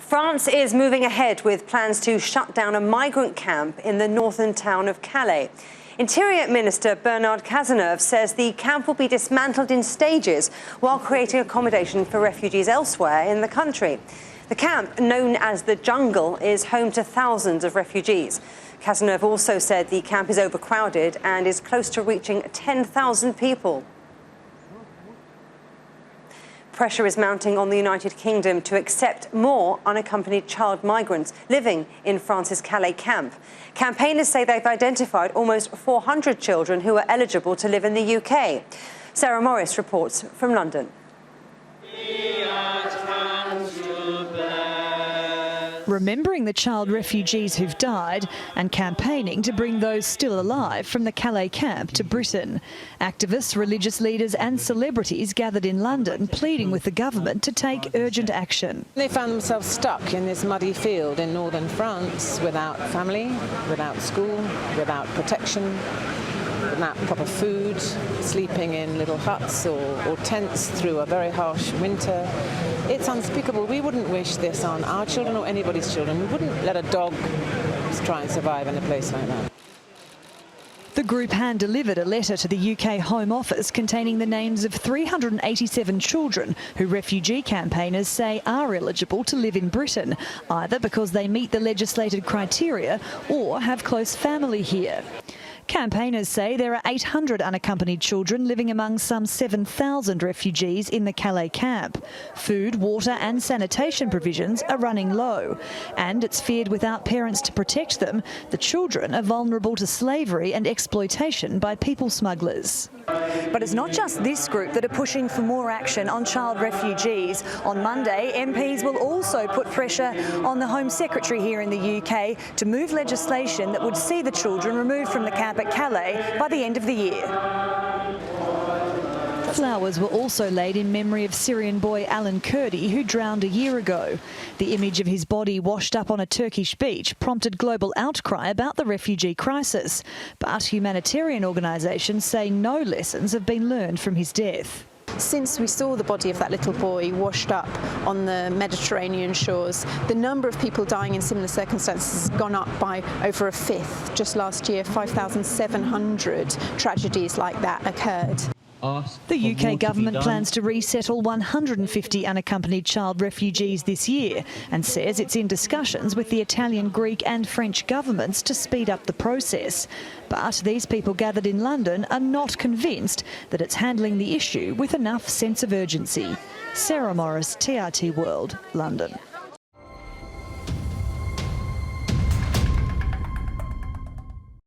France is moving ahead with plans to shut down a migrant camp in the northern town of Calais. Interior Minister Bernard Cazeneuve says the camp will be dismantled in stages while creating accommodation for refugees elsewhere in the country. The camp, known as the Jungle, is home to thousands of refugees. Cazeneuve also said the camp is overcrowded and is close to reaching 10,000 people. Pressure is mounting on the United Kingdom to accept more unaccompanied child migrants living in France's Calais camp. Campaigners say they've identified almost 400 children who are eligible to live in the UK. Sarah Morice reports from London. Remembering the child refugees who've died and campaigning to bring those still alive from the Calais camp to Britain. Activists, religious leaders and celebrities gathered in London pleading with the government to take urgent action. They found themselves stuck in this muddy field in northern France without family, without school, without protection, without proper food, sleeping in little huts or tents through a very harsh winter. It's unspeakable. We wouldn't wish this on our children or anybody's children. We wouldn't let a dog try and survive in a place like that. The group hand-delivered a letter to the UK Home Office containing the names of 387 children who refugee campaigners say are eligible to live in Britain, either because they meet the legislated criteria or have close family here. Campaigners say there are 800 unaccompanied children living among some 7,000 refugees in the Calais camp. Food, water and sanitation provisions are running low. And it's feared without parents to protect them, the children are vulnerable to slavery and exploitation by people smugglers. But it's not just this group that are pushing for more action on child refugees. On Monday, MPs will also put pressure on the Home Secretary here in the UK to move legislation that would see the children removed from the camp at Calais by the end of the year. Flowers were also laid in memory of Syrian boy Alan Kurdi, who drowned a year ago. The image of his body washed up on a Turkish beach prompted global outcry about the refugee crisis. But humanitarian organisations say no lessons have been learned from his death. Since we saw the body of that little boy washed up on the Mediterranean shores, the number of people dying in similar circumstances has gone up by over a fifth. Just last year, 5,700 tragedies like that occurred. The UK government plans to resettle 150 unaccompanied child refugees this year and says it's in discussions with the Italian, Greek and French governments to speed up the process. But these people gathered in London are not convinced that it's handling the issue with enough sense of urgency. Sarah Morice, TRT World, London.